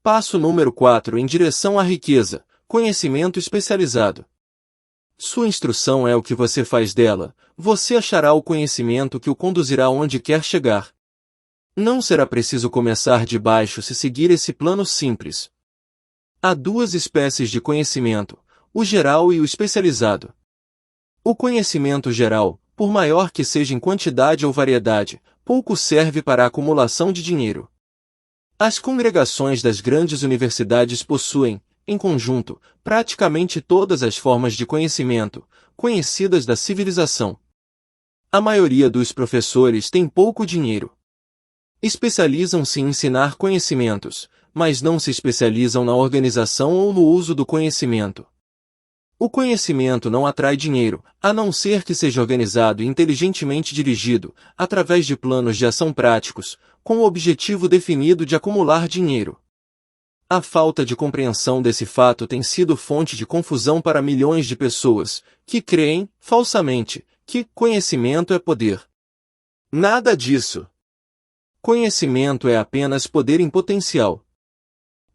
Passo número 4 em direção à riqueza, conhecimento especializado. Sua instrução é o que você faz dela, você achará o conhecimento que o conduzirá onde quer chegar. Não será preciso começar de baixo se seguir esse plano simples. Há duas espécies de conhecimento, o geral e o especializado. O conhecimento geral, por maior que seja em quantidade ou variedade, pouco serve para a acumulação de dinheiro. As congregações das grandes universidades possuem, em conjunto, praticamente todas as formas de conhecimento, conhecidas da civilização. A maioria dos professores tem pouco dinheiro. Especializam-se em ensinar conhecimentos, mas não se especializam na organização ou no uso do conhecimento. O conhecimento não atrai dinheiro, a não ser que seja organizado e inteligentemente dirigido, através de planos de ação práticos, com o objetivo definido de acumular dinheiro. A falta de compreensão desse fato tem sido fonte de confusão para milhões de pessoas, que creem, falsamente, que conhecimento é poder. Nada disso. Conhecimento é apenas poder em potencial.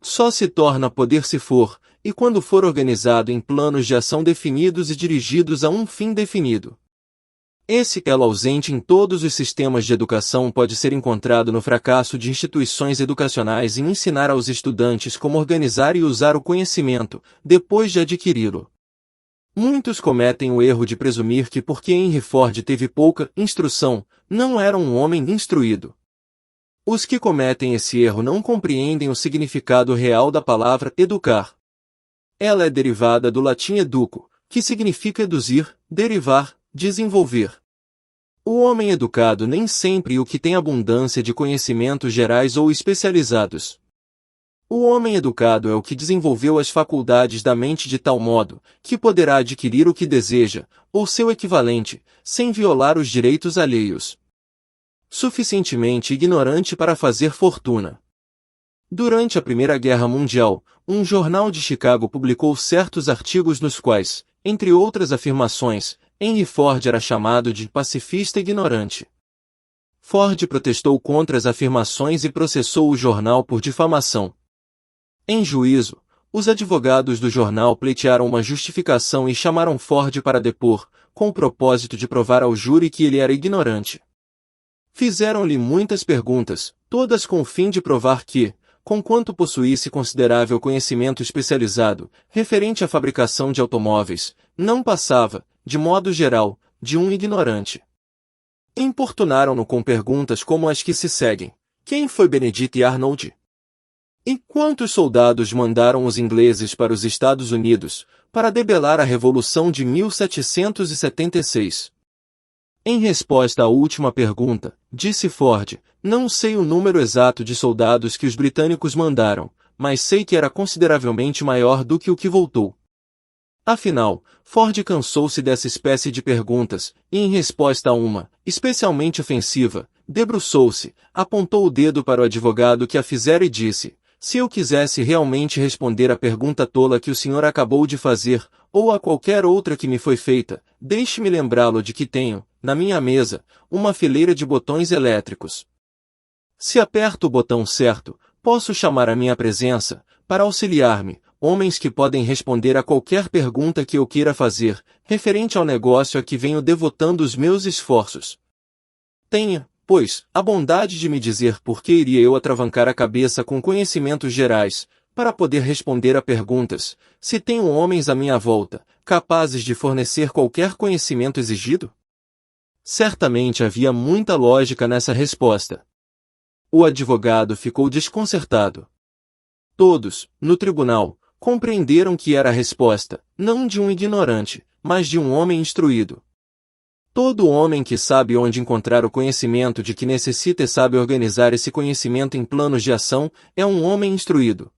Só se torna poder se for, e quando for organizado em planos de ação definidos e dirigidos a um fim definido. Esse elo ausente em todos os sistemas de educação pode ser encontrado no fracasso de instituições educacionais em ensinar aos estudantes como organizar e usar o conhecimento, depois de adquiri-lo. Muitos cometem o erro de presumir que porque Henry Ford teve pouca instrução, não era um homem instruído. Os que cometem esse erro não compreendem o significado real da palavra educar. Ela é derivada do latim educo, que significa eduzir, derivar, desenvolver. O homem educado nem sempre é o que tem abundância de conhecimentos gerais ou especializados. O homem educado é o que desenvolveu as faculdades da mente de tal modo, que poderá adquirir o que deseja, ou seu equivalente, sem violar os direitos alheios. Suficientemente ignorante para fazer fortuna. Durante a Primeira Guerra Mundial, um jornal de Chicago publicou certos artigos nos quais, entre outras afirmações, Henry Ford era chamado de pacifista ignorante. Ford protestou contra as afirmações e processou o jornal por difamação. Em juízo, os advogados do jornal pleitearam uma justificação e chamaram Ford para depor, com o propósito de provar ao júri que ele era ignorante. Fizeram-lhe muitas perguntas, todas com o fim de provar que, conquanto possuísse considerável conhecimento especializado, referente à fabricação de automóveis, não passava, de modo geral, de um ignorante. Importunaram-no com perguntas como as que se seguem. Quem foi Benedict Arnold? E quantos soldados mandaram os ingleses para os Estados Unidos, para debelar a Revolução de 1776? Em resposta à última pergunta, disse Ford, não sei o número exato de soldados que os britânicos mandaram, mas sei que era consideravelmente maior do que o que voltou. Afinal, Ford cansou-se dessa espécie de perguntas, e em resposta a uma, especialmente ofensiva, debruçou-se, apontou o dedo para o advogado que a fizera e disse, se eu quisesse realmente responder à pergunta tola que o senhor acabou de fazer, ou a qualquer outra que me foi feita, deixe-me lembrá-lo de que tenho, na minha mesa, uma fileira de botões elétricos. Se aperto o botão certo, posso chamar à minha presença, para auxiliar-me, homens que podem responder a qualquer pergunta que eu queira fazer, referente ao negócio a que venho devotando os meus esforços. Tenha, pois, a bondade de me dizer por que iria eu atravancar a cabeça com conhecimentos gerais, para poder responder a perguntas, se tenho homens à minha volta, capazes de fornecer qualquer conhecimento exigido? Certamente havia muita lógica nessa resposta. O advogado ficou desconcertado. Todos, no tribunal, compreenderam que era a resposta, não de um ignorante, mas de um homem instruído. Todo homem que sabe onde encontrar o conhecimento de que necessita e sabe organizar esse conhecimento em planos de ação, é um homem instruído.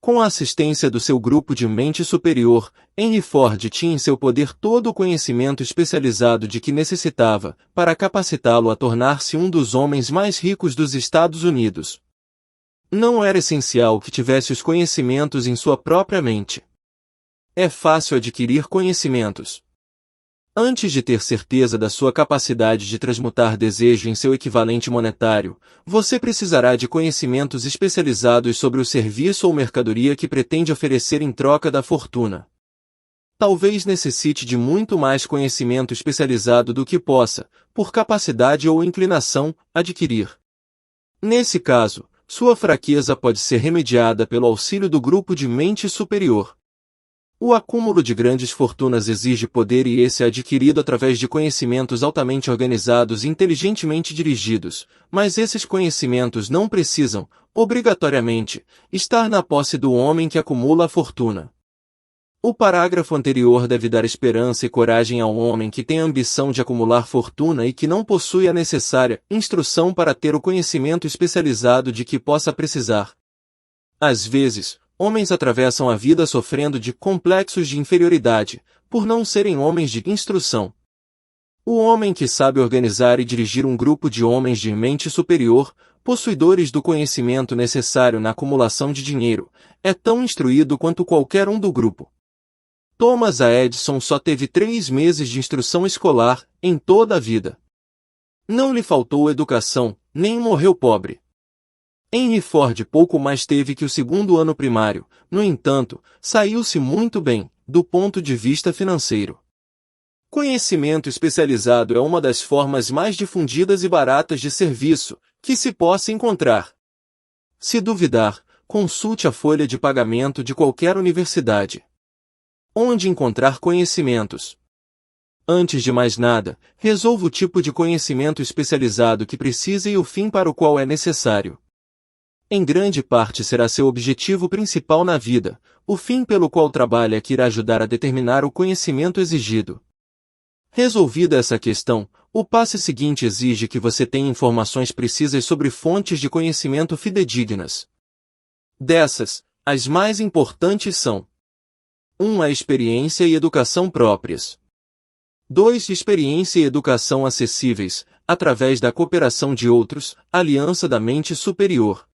Com a assistência do seu grupo de mente superior, Henry Ford tinha em seu poder todo o conhecimento especializado de que necessitava, para capacitá-lo a tornar-se um dos homens mais ricos dos Estados Unidos. Não era essencial que tivesse os conhecimentos em sua própria mente. É fácil adquirir conhecimentos. Antes de ter certeza da sua capacidade de transmutar desejo em seu equivalente monetário, você precisará de conhecimentos especializados sobre o serviço ou mercadoria que pretende oferecer em troca da fortuna. Talvez necessite de muito mais conhecimento especializado do que possa, por capacidade ou inclinação, adquirir. Nesse caso, sua fraqueza pode ser remediada pelo auxílio do grupo de mente superior. O acúmulo de grandes fortunas exige poder e esse é adquirido através de conhecimentos altamente organizados e inteligentemente dirigidos, mas esses conhecimentos não precisam, obrigatoriamente, estar na posse do homem que acumula a fortuna. O parágrafo anterior deve dar esperança e coragem ao homem que tem a ambição de acumular fortuna e que não possui a necessária instrução para ter o conhecimento especializado de que possa precisar. Às vezes, homens atravessam a vida sofrendo de complexos de inferioridade, por não serem homens de instrução. O homem que sabe organizar e dirigir um grupo de homens de mente superior, possuidores do conhecimento necessário na acumulação de dinheiro, é tão instruído quanto qualquer um do grupo. Thomas A. Edison só teve 3 meses de instrução escolar, em toda a vida. Não lhe faltou educação, nem morreu pobre. Henry Ford pouco mais teve que o 2º ano primário, no entanto, saiu-se muito bem, do ponto de vista financeiro. Conhecimento especializado é uma das formas mais difundidas e baratas de serviço que se possa encontrar. Se duvidar, consulte a folha de pagamento de qualquer universidade. Onde encontrar conhecimentos? Antes de mais nada, resolva o tipo de conhecimento especializado que precisa e o fim para o qual é necessário. Em grande parte será seu objetivo principal na vida, o fim pelo qual trabalha que irá ajudar a determinar o conhecimento exigido. Resolvida essa questão, o passo seguinte exige que você tenha informações precisas sobre fontes de conhecimento fidedignas. Dessas, as mais importantes são: 1. A experiência e educação próprias. 2. Experiência e educação acessíveis, através da cooperação de outros, aliança da mente superior.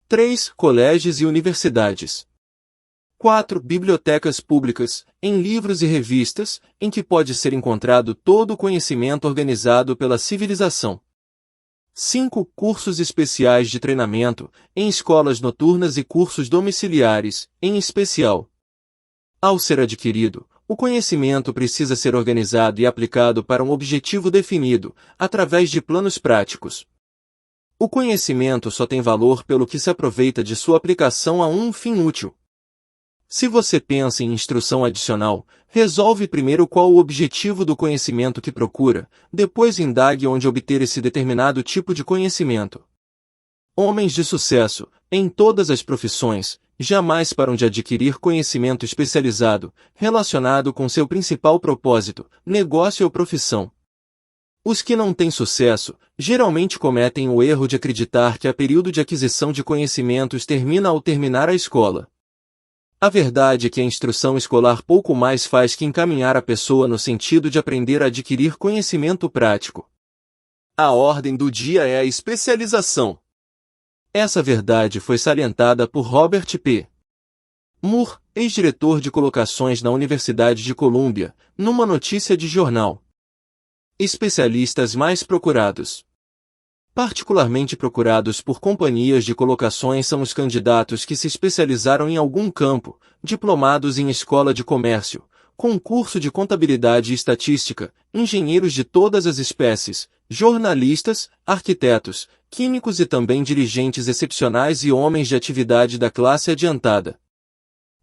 3. Colégios e universidades. 4. Bibliotecas públicas, em livros e revistas, em que pode ser encontrado todo o conhecimento organizado pela civilização. 5. Cursos especiais de treinamento, em escolas noturnas e cursos domiciliares, em especial. Ao ser adquirido, o conhecimento precisa ser organizado e aplicado para um objetivo definido, através de planos práticos. O conhecimento só tem valor pelo que se aproveita de sua aplicação a um fim útil. Se você pensa em instrução adicional, resolve primeiro qual o objetivo do conhecimento que procura, depois indague onde obter esse determinado tipo de conhecimento. Homens de sucesso, em todas as profissões, jamais param de adquirir conhecimento especializado, relacionado com seu principal propósito, negócio ou profissão. Os que não têm sucesso, geralmente cometem o erro de acreditar que o período de aquisição de conhecimentos termina ao terminar a escola. A verdade é que a instrução escolar pouco mais faz que encaminhar a pessoa no sentido de aprender a adquirir conhecimento prático. A ordem do dia é a especialização. Essa verdade foi salientada por Robert P. Moore, ex-diretor de colocações na Universidade de Colômbia, numa notícia de jornal. Especialistas mais procurados. Particularmente procurados por companhias de colocações são os candidatos que se especializaram em algum campo, diplomados em escola de comércio, concurso de contabilidade e estatística, engenheiros de todas as espécies, jornalistas, arquitetos, químicos e também dirigentes excepcionais e homens de atividade da classe adiantada.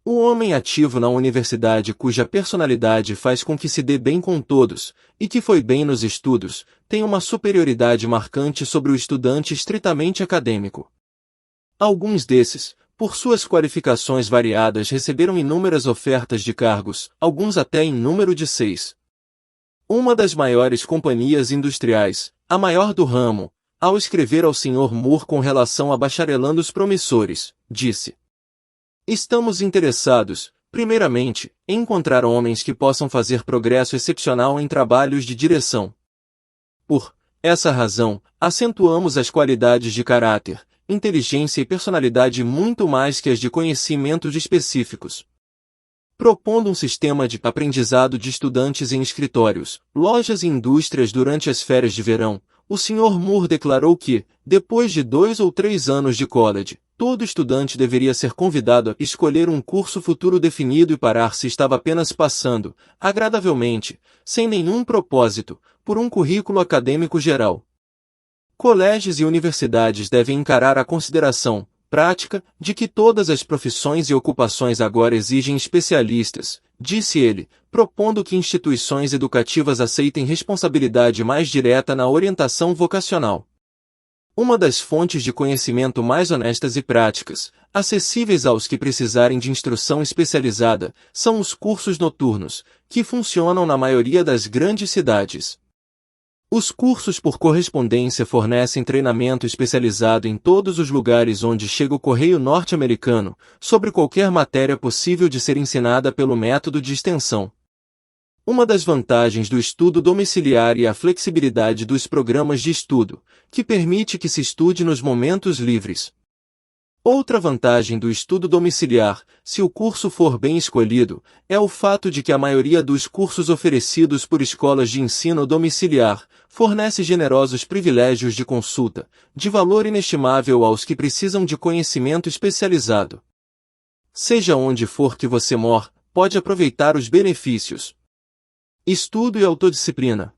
O homem ativo na universidade cuja personalidade faz com que se dê bem com todos, e que foi bem nos estudos, tem uma superioridade marcante sobre o estudante estritamente acadêmico. Alguns desses, por suas qualificações variadas, receberam inúmeras ofertas de cargos, alguns até em número de 6. Uma das maiores companhias industriais, a maior do ramo, ao escrever ao Sr. Moore com relação a bacharelandos promissores, disse: "Estamos interessados, primeiramente, em encontrar homens que possam fazer progresso excepcional em trabalhos de direção. Por essa razão, acentuamos as qualidades de caráter, inteligência e personalidade muito mais que as de conhecimentos específicos. propondo um sistema de aprendizado de estudantes em escritórios, lojas e indústrias durante as férias de verão. O Sr. Moore declarou que, depois de 2 ou 3 anos de college, todo estudante deveria ser convidado a escolher um curso futuro definido e parar se estava apenas passando, agradavelmente, sem nenhum propósito, por um currículo acadêmico geral. Colégios e universidades devem encarar a consideração prática de que todas as profissões e ocupações agora exigem especialistas, disse ele, propondo que instituições educativas aceitem responsabilidade mais direta na orientação vocacional. Uma das fontes de conhecimento mais honestas e práticas, acessíveis aos que precisarem de instrução especializada, são os cursos noturnos, que funcionam na maioria das grandes cidades. Os cursos por correspondência fornecem treinamento especializado em todos os lugares onde chega o correio norte-americano, sobre qualquer matéria possível de ser ensinada pelo método de extensão. Uma das vantagens do estudo domiciliar é a flexibilidade dos programas de estudo, que permite que se estude nos momentos livres. Outra vantagem do estudo domiciliar, se o curso for bem escolhido, é o fato de que a maioria dos cursos oferecidos por escolas de ensino domiciliar fornece generosos privilégios de consulta, de valor inestimável aos que precisam de conhecimento especializado. Seja onde for que você mora, pode aproveitar os benefícios. Estudo e autodisciplina.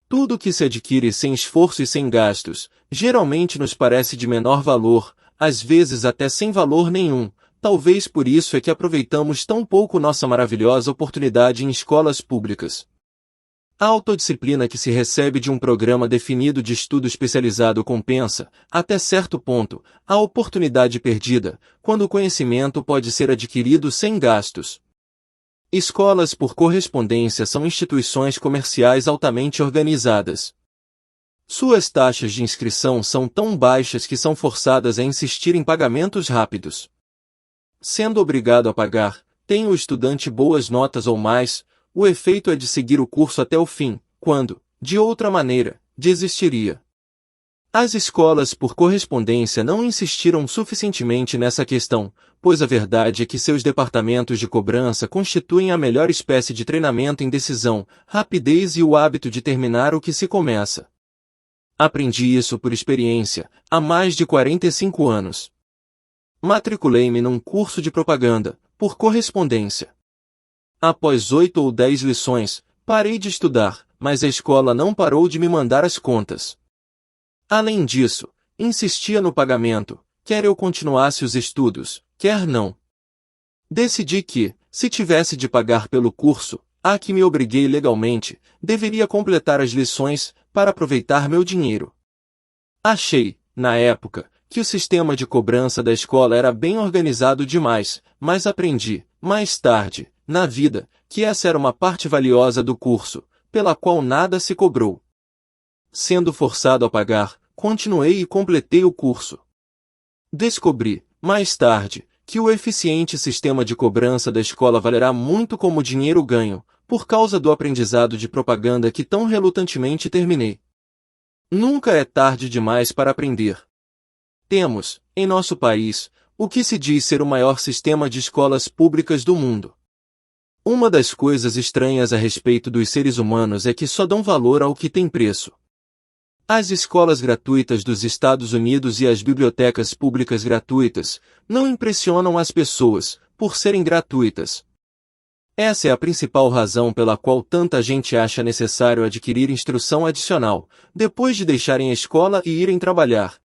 Tudo que se adquire sem esforço e sem gastos, geralmente nos parece de menor valor, às vezes até sem valor nenhum. Talvez por isso é que aproveitamos tão pouco nossa maravilhosa oportunidade em escolas públicas. A autodisciplina que se recebe de um programa definido de estudo especializado compensa, até certo ponto, a oportunidade perdida, quando o conhecimento pode ser adquirido sem gastos. Escolas por correspondência são instituições comerciais altamente organizadas. Suas taxas de inscrição são tão baixas que são forçadas a insistir em pagamentos rápidos. Sendo obrigado a pagar, tem o estudante boas notas ou mais, o efeito é de seguir o curso até o fim, quando, de outra maneira, desistiria. As escolas por correspondência não insistiram suficientemente nessa questão, pois a verdade é que seus departamentos de cobrança constituem a melhor espécie de treinamento em decisão, rapidez e o hábito de terminar o que se começa. Aprendi isso por experiência, há mais de 45 anos. Matriculei-me num curso de propaganda, por correspondência. Após 8 ou 10 lições, parei de estudar, mas a escola não parou de me mandar as contas. Além disso, insistia no pagamento, quer eu continuasse os estudos, quer não. Decidi que, se tivesse de pagar pelo curso, a que me obriguei legalmente, deveria completar as lições, para aproveitar meu dinheiro. Achei, na época, que o sistema de cobrança da escola era bem organizado demais, mas aprendi, mais tarde, na vida, que essa era uma parte valiosa do curso, pela qual nada se cobrou. Sendo forçado a pagar, continuei e completei o curso. Descobri, mais tarde, que o eficiente sistema de cobrança da escola valerá muito como dinheiro ganho, por causa do aprendizado de propaganda que tão relutantemente terminei. Nunca é tarde demais para aprender. Temos, em nosso país, o que se diz ser o maior sistema de escolas públicas do mundo. Uma das coisas estranhas a respeito dos seres humanos é que só dão valor ao que tem preço. As escolas gratuitas dos Estados Unidos e as bibliotecas públicas gratuitas não impressionam as pessoas, por serem gratuitas. Essa é a principal razão pela qual tanta gente acha necessário adquirir instrução adicional, depois de deixarem a escola e irem trabalhar.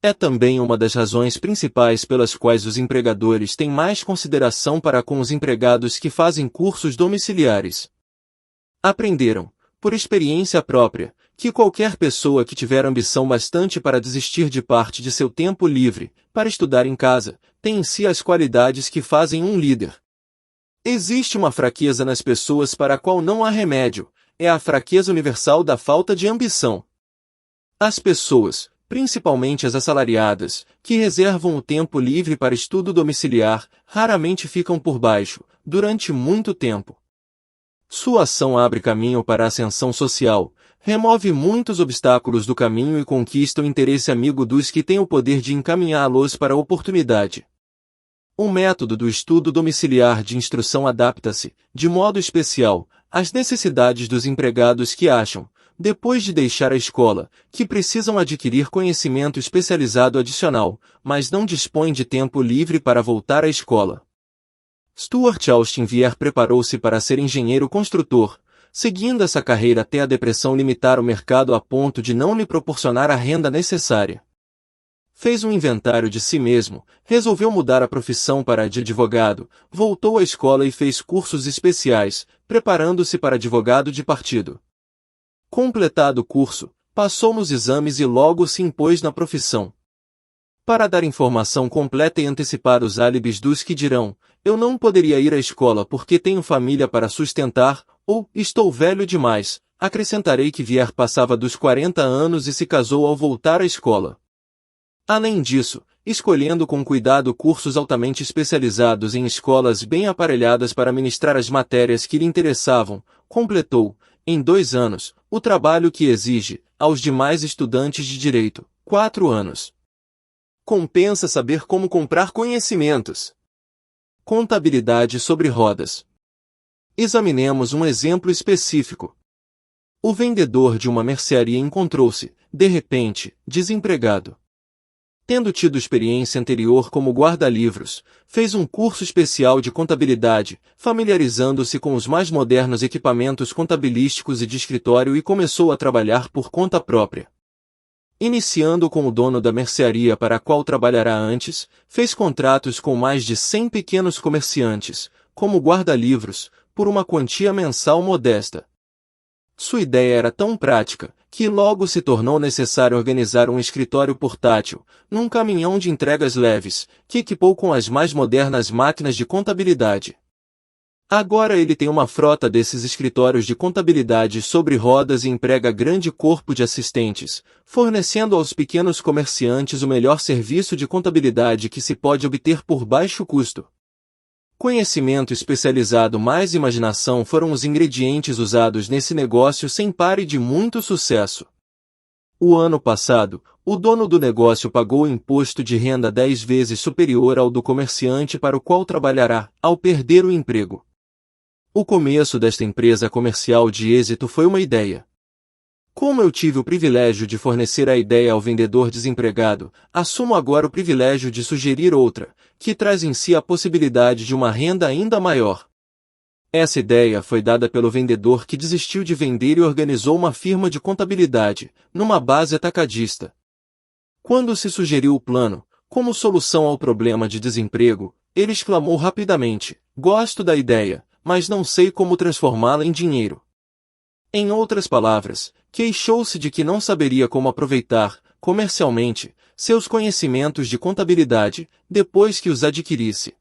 É também uma das razões principais pelas quais os empregadores têm mais consideração para com os empregados que fazem cursos domiciliares. Aprenderam, por experiência própria, que qualquer pessoa que tiver ambição bastante para desistir de parte de seu tempo livre, para estudar em casa, tem em si as qualidades que fazem um líder. Existe uma fraqueza nas pessoas para a qual não há remédio, é a fraqueza universal da falta de ambição. As pessoas, principalmente as assalariadas, que reservam o tempo livre para estudo domiciliar, raramente ficam por baixo, durante muito tempo. Sua ação abre caminho para a ascensão social, remove muitos obstáculos do caminho e conquista o interesse amigo dos que têm o poder de encaminhá-los para a oportunidade. O método do estudo domiciliar de instrução adapta-se, de modo especial, às necessidades dos empregados que acham, depois de deixar a escola, que precisam adquirir conhecimento especializado adicional, mas não dispõem de tempo livre para voltar à escola. Stuart Austin Vier preparou-se para ser engenheiro construtor, seguindo essa carreira até a depressão limitar o mercado a ponto de não lhe proporcionar a renda necessária. Fez um inventário de si mesmo, resolveu mudar a profissão para a de advogado, voltou à escola e fez cursos especiais, preparando-se para advogado de partido. Completado o curso, passou nos exames e logo se impôs na profissão. Para dar informação completa e antecipar os álibis dos que dirão, eu não poderia ir à escola porque tenho família para sustentar, ou estou velho demais, acrescentarei que Vier passava dos 40 anos e se casou ao voltar à escola. Além disso, escolhendo com cuidado cursos altamente especializados em escolas bem aparelhadas para ministrar as matérias que lhe interessavam, completou, em 2 anos, o trabalho que exige, aos demais estudantes de direito, 4 anos. Compensa saber como comprar conhecimentos. Contabilidade sobre rodas. Examinemos um exemplo específico. O vendedor de uma mercearia encontrou-se, de repente, desempregado. Tendo tido experiência anterior como guarda-livros, fez um curso especial de contabilidade, familiarizando-se com os mais modernos equipamentos contabilísticos e de escritório e começou a trabalhar por conta própria. Iniciando com o dono da mercearia para a qual trabalhará antes, fez contratos com mais de 100 pequenos comerciantes, como guarda-livros, por uma quantia mensal modesta. Sua ideia era tão prática, que logo se tornou necessário organizar um escritório portátil, num caminhão de entregas leves, que equipou com as mais modernas máquinas de contabilidade. Agora ele tem uma frota desses escritórios de contabilidade sobre rodas e emprega grande corpo de assistentes, fornecendo aos pequenos comerciantes o melhor serviço de contabilidade que se pode obter por baixo custo. Conhecimento especializado mais imaginação foram os ingredientes usados nesse negócio sem par e de muito sucesso. O ano passado, o dono do negócio pagou imposto de renda 10 vezes superior ao do comerciante para o qual trabalhará, ao perder o emprego. O começo desta empresa comercial de êxito foi uma ideia. Como eu tive o privilégio de fornecer a ideia ao vendedor desempregado, assumo agora o privilégio de sugerir outra, que traz em si a possibilidade de uma renda ainda maior. Essa ideia foi dada pelo vendedor que desistiu de vender e organizou uma firma de contabilidade, numa base atacadista. Quando se sugeriu o plano, como solução ao problema de desemprego, ele exclamou rapidamente: "Gosto da ideia, mas não sei como transformá-la em dinheiro." Em outras palavras, queixou-se de que não saberia como aproveitar, comercialmente, seus conhecimentos de contabilidade, depois que os adquirisse.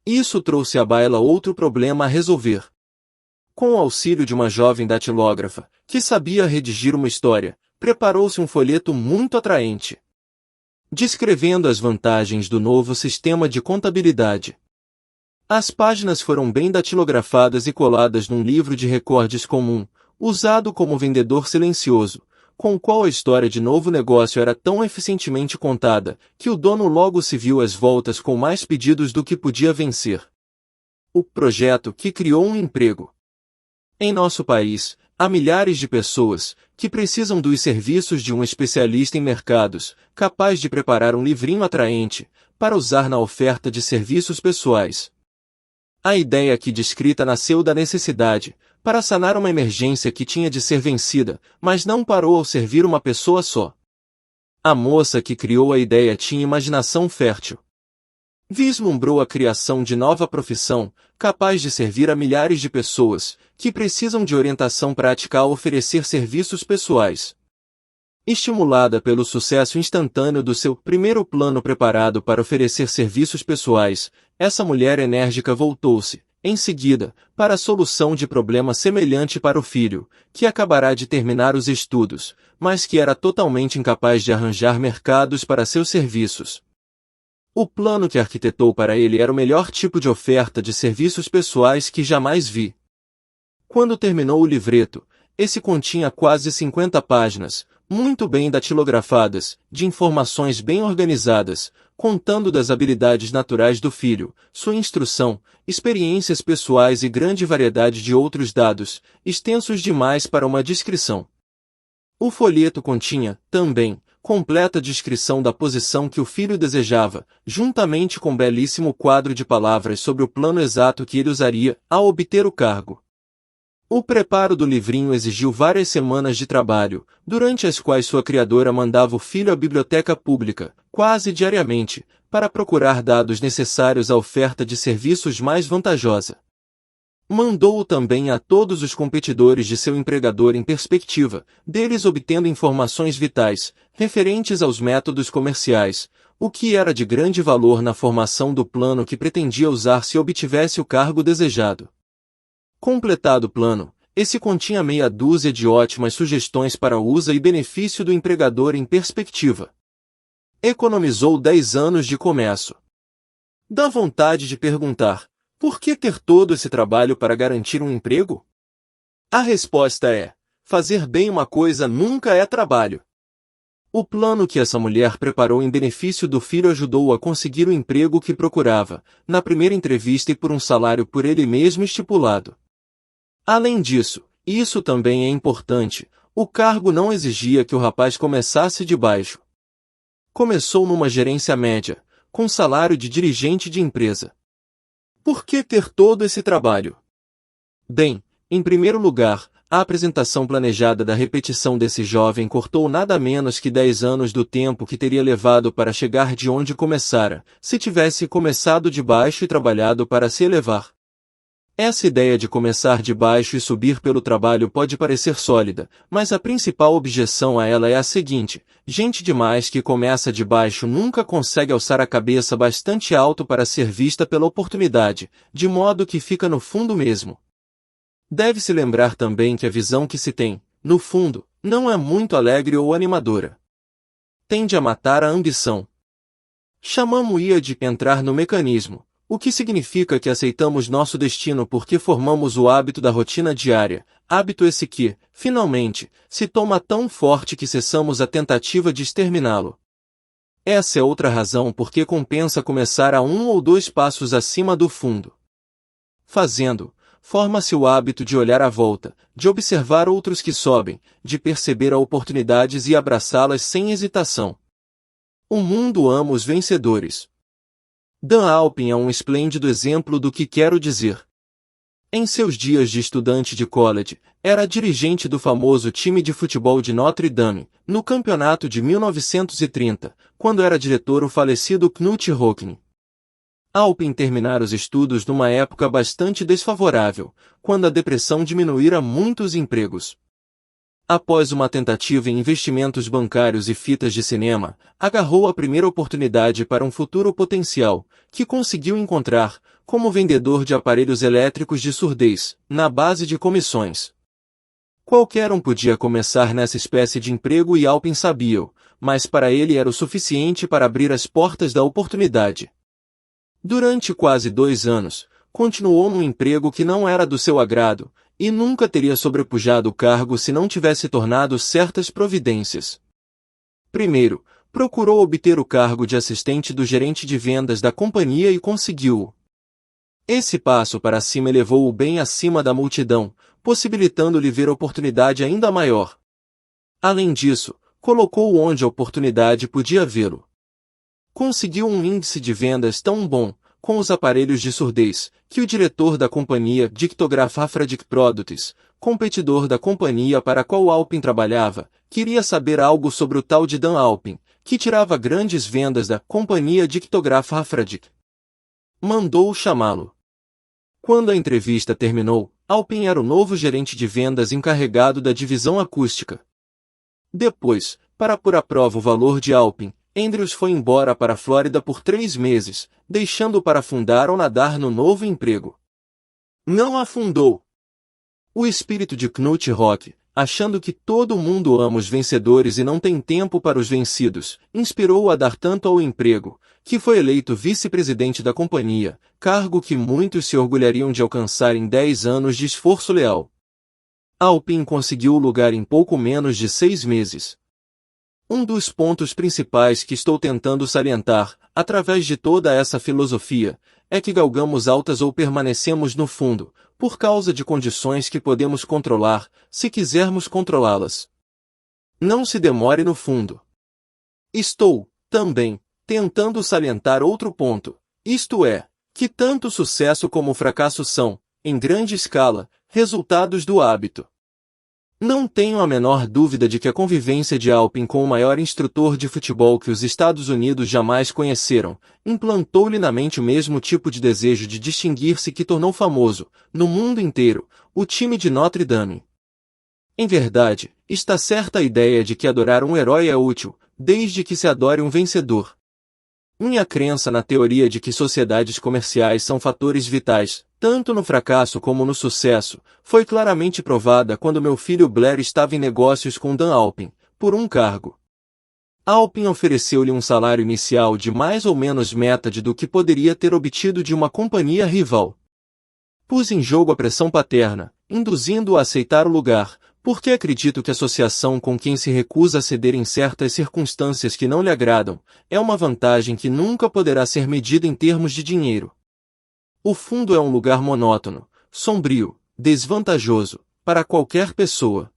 Isso trouxe à baila outro problema a resolver. Com o auxílio de uma jovem datilógrafa, que sabia redigir uma história, preparou-se um folheto muito atraente, descrevendo as vantagens do novo sistema de contabilidade. As páginas foram bem datilografadas e coladas num livro de recordes comum, usado como vendedor silencioso, com o qual a história de novo negócio era tão eficientemente contada, que o dono logo se viu às voltas com mais pedidos do que podia vencer. O projeto que criou um emprego. Em nosso país, há milhares de pessoas que precisam dos serviços de um especialista em mercados, capaz de preparar um livrinho atraente, para usar na oferta de serviços pessoais. A ideia aqui descrita nasceu da necessidade, para sanar uma emergência que tinha de ser vencida, mas não parou ao servir uma pessoa só. A moça que criou a ideia tinha imaginação fértil. Vislumbrou a criação de nova profissão, capaz de servir a milhares de pessoas, que precisam de orientação prática a oferecer serviços pessoais. Estimulada pelo sucesso instantâneo do seu primeiro plano preparado para oferecer serviços pessoais, essa mulher enérgica voltou-se, em seguida, para a solução de problema semelhante para o filho, que acabará de terminar os estudos, mas que era totalmente incapaz de arranjar mercados para seus serviços. O plano que arquitetou para ele era o melhor tipo de oferta de serviços pessoais que jamais vi. Quando terminou o livreto, esse continha quase 50 páginas, muito bem datilografadas, de informações bem organizadas, contando das habilidades naturais do filho, sua instrução, experiências pessoais e grande variedade de outros dados, extensos demais para uma descrição. O folheto continha, também, completa descrição da posição que o filho desejava, juntamente com belíssimo quadro de palavras sobre o plano exato que ele usaria ao obter o cargo. O preparo do livrinho exigiu várias semanas de trabalho, durante as quais sua criadora mandava o filho à biblioteca pública, quase diariamente, para procurar dados necessários à oferta de serviços mais vantajosa. Mandou-o também a todos os competidores de seu empregador em perspectiva, deles obtendo informações vitais, referentes aos métodos comerciais, o que era de grande valor na formação do plano que pretendia usar se obtivesse o cargo desejado. Completado o plano, esse continha meia dúzia de ótimas sugestões para o uso e benefício do empregador em perspectiva. Economizou 10 anos de começo. Dá vontade de perguntar, por que ter todo esse trabalho para garantir um emprego? A resposta é, fazer bem uma coisa nunca é trabalho. O plano que essa mulher preparou em benefício do filho ajudou-o a conseguir o emprego que procurava, na primeira entrevista e por um salário por ele mesmo estipulado. Além disso, e isso também é importante, o cargo não exigia que o rapaz começasse de baixo. Começou numa gerência média, com salário de dirigente de empresa. Por que ter todo esse trabalho? Bem, em primeiro lugar, a apresentação planejada da repetição desse jovem cortou nada menos que 10 anos do tempo que teria levado para chegar de onde começara, se tivesse começado de baixo e trabalhado para se elevar. Essa ideia de começar de baixo e subir pelo trabalho pode parecer sólida, mas a principal objeção a ela é a seguinte: gente demais que começa de baixo nunca consegue alçar a cabeça bastante alto para ser vista pela oportunidade, de modo que fica no fundo mesmo. Deve-se lembrar também que a visão que se tem, no fundo, não é muito alegre ou animadora. Tende a matar a ambição. Chamamo-ia de entrar no mecanismo, o que significa que aceitamos nosso destino porque formamos o hábito da rotina diária, hábito esse que, finalmente, se toma tão forte que cessamos a tentativa de exterminá-lo. Essa é outra razão por que compensa começar a 1 ou 2 passos acima do fundo. Fazendo, forma-se o hábito de olhar à volta, de observar outros que sobem, de perceber oportunidades e abraçá-las sem hesitação. O mundo ama os vencedores. Dan Alpin é um esplêndido exemplo do que quero dizer. Em seus dias de estudante de college, era dirigente do famoso time de futebol de Notre Dame, no campeonato de 1930, quando era diretor o falecido Knut Rockne. Alpin terminara os estudos numa época bastante desfavorável, quando a depressão diminuíra muitos empregos. Após uma tentativa em investimentos bancários e fitas de cinema, agarrou a primeira oportunidade para um futuro potencial, que conseguiu encontrar, como vendedor de aparelhos elétricos de surdez, na base de comissões. Qualquer um podia começar nessa espécie de emprego e Alpin sabia-o, mas para ele era o suficiente para abrir as portas da oportunidade. Durante quase 2 anos, continuou num emprego que não era do seu agrado, e nunca teria sobrepujado o cargo se não tivesse tornado certas providências. Primeiro, procurou obter o cargo de assistente do gerente de vendas da companhia e conseguiu-o. Esse passo para cima elevou-o bem acima da multidão, possibilitando-lhe ver oportunidade ainda maior. Além disso, colocou-o onde a oportunidade podia vê-lo. Conseguiu um índice de vendas tão bom, com os aparelhos de surdez, que o diretor da companhia Dictograph Afradic Products, competidor da companhia para a qual Alpin trabalhava, queria saber algo sobre o tal de Dan Alpin, que tirava grandes vendas da companhia Dictograph Afradic. Mandou-o chamá-lo. Quando a entrevista terminou, Alpin era o novo gerente de vendas encarregado da divisão acústica. Depois, para pôr à prova o valor de Alpin, Andrews foi embora para a Flórida por 3 meses, deixando-o para afundar ou nadar no novo emprego. Não afundou. O espírito de Knut Rock, achando que todo mundo ama os vencedores e não tem tempo para os vencidos, inspirou-o a dar tanto ao emprego, que foi eleito vice-presidente da companhia, cargo que muitos se orgulhariam de alcançar em 10 anos de esforço leal. Alpin conseguiu o lugar em pouco menos de 6 meses. Um dos pontos principais que estou tentando salientar, através de toda essa filosofia, é que galgamos altas ou permanecemos no fundo, por causa de condições que podemos controlar, se quisermos controlá-las. Não se demore no fundo. Estou, também, tentando salientar outro ponto, isto é, que tanto o sucesso como o fracasso são, em grande escala, resultados do hábito. Não tenho a menor dúvida de que a convivência de Alpin com o maior instrutor de futebol que os Estados Unidos jamais conheceram, implantou-lhe na mente o mesmo tipo de desejo de distinguir-se que tornou famoso, no mundo inteiro, o time de Notre Dame. Em verdade, está certa a ideia de que adorar um herói é útil, desde que se adore um vencedor. Minha crença na teoria de que sociedades comerciais são fatores vitais, tanto no fracasso como no sucesso, foi claramente provada quando meu filho Blair estava em negócios com Dan Alpin, por um cargo. Alpin ofereceu-lhe um salário inicial de mais ou menos metade do que poderia ter obtido de uma companhia rival. Pus em jogo a pressão paterna, induzindo-o a aceitar o lugar, porque acredito que a associação com quem se recusa a ceder em certas circunstâncias que não lhe agradam, é uma vantagem que nunca poderá ser medida em termos de dinheiro. O fundo é um lugar monótono, sombrio, desvantajoso, para qualquer pessoa.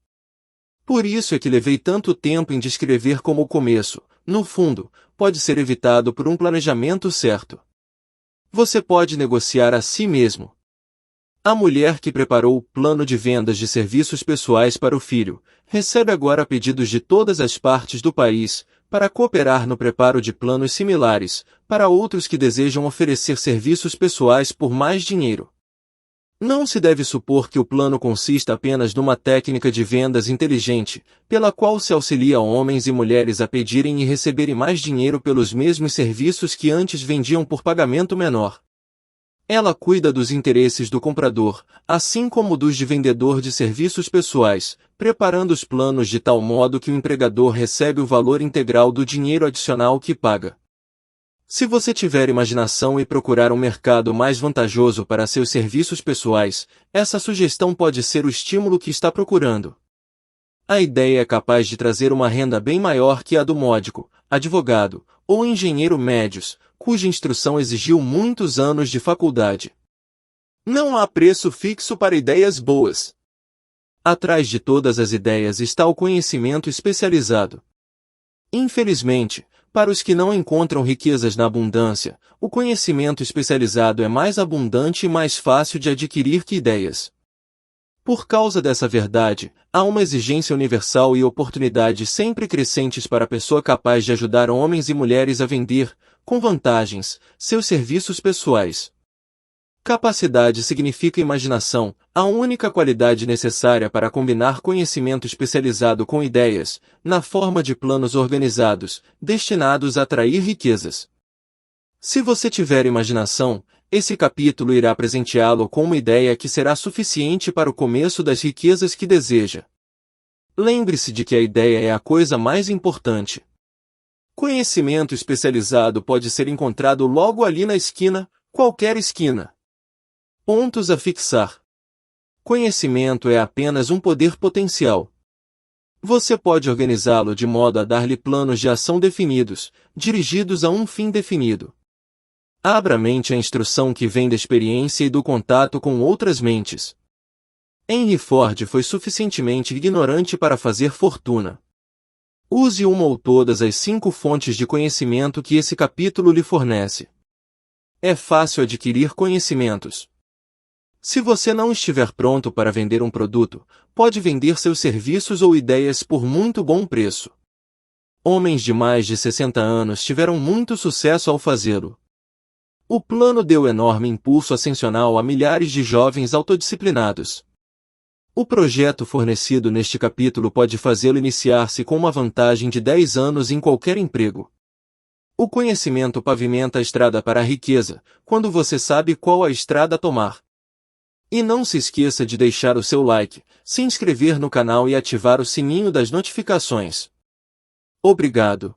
Por isso é que levei tanto tempo em descrever como o começo, no fundo, pode ser evitado por um planejamento certo. Você pode negociar a si mesmo. A mulher que preparou o plano de vendas de serviços pessoais para o filho, recebe agora pedidos de todas as partes do país, para cooperar no preparo de planos similares, para outros que desejam oferecer serviços pessoais por mais dinheiro. Não se deve supor que o plano consista apenas numa técnica de vendas inteligente, pela qual se auxilia homens e mulheres a pedirem e receberem mais dinheiro pelos mesmos serviços que antes vendiam por pagamento menor. Ela cuida dos interesses do comprador, assim como dos de vendedor de serviços pessoais, preparando os planos de tal modo que o empregador recebe o valor integral do dinheiro adicional que paga. Se você tiver imaginação e procurar um mercado mais vantajoso para seus serviços pessoais, essa sugestão pode ser o estímulo que está procurando. A ideia é capaz de trazer uma renda bem maior que a do módico, advogado, ou engenheiro médios, cuja instrução exigiu muitos anos de faculdade. Não há preço fixo para ideias boas. Atrás de todas as ideias está o conhecimento especializado. Infelizmente, para os que não encontram riquezas na abundância, o conhecimento especializado é mais abundante e mais fácil de adquirir que ideias. Por causa dessa verdade, há uma exigência universal e oportunidades sempre crescentes para a pessoa capaz de ajudar homens e mulheres a vender, com vantagens, seus serviços pessoais. Capacidade significa imaginação, a única qualidade necessária para combinar conhecimento especializado com ideias, na forma de planos organizados, destinados a atrair riquezas. Se você tiver imaginação, esse capítulo irá presenteá-lo com uma ideia que será suficiente para o começo das riquezas que deseja. Lembre-se de que a ideia é a coisa mais importante. Conhecimento especializado pode ser encontrado logo ali na esquina, qualquer esquina. Pontos a fixar. Conhecimento é apenas um poder potencial. Você pode organizá-lo de modo a dar-lhe planos de ação definidos, dirigidos a um fim definido. Abra a mente à instrução que vem da experiência e do contato com outras mentes. Henry Ford foi suficientemente ignorante para fazer fortuna. Use uma ou todas as 5 fontes de conhecimento que esse capítulo lhe fornece. É fácil adquirir conhecimentos. Se você não estiver pronto para vender um produto, pode vender seus serviços ou ideias por muito bom preço. Homens de mais de 60 anos tiveram muito sucesso ao fazê-lo. O plano deu enorme impulso ascensional a milhares de jovens autodisciplinados. O projeto fornecido neste capítulo pode fazê-lo iniciar-se com uma vantagem de 10 anos em qualquer emprego. O conhecimento pavimenta a estrada para a riqueza, quando você sabe qual a estrada tomar. E não se esqueça de deixar o seu like, se inscrever no canal e ativar o sininho das notificações. Obrigado.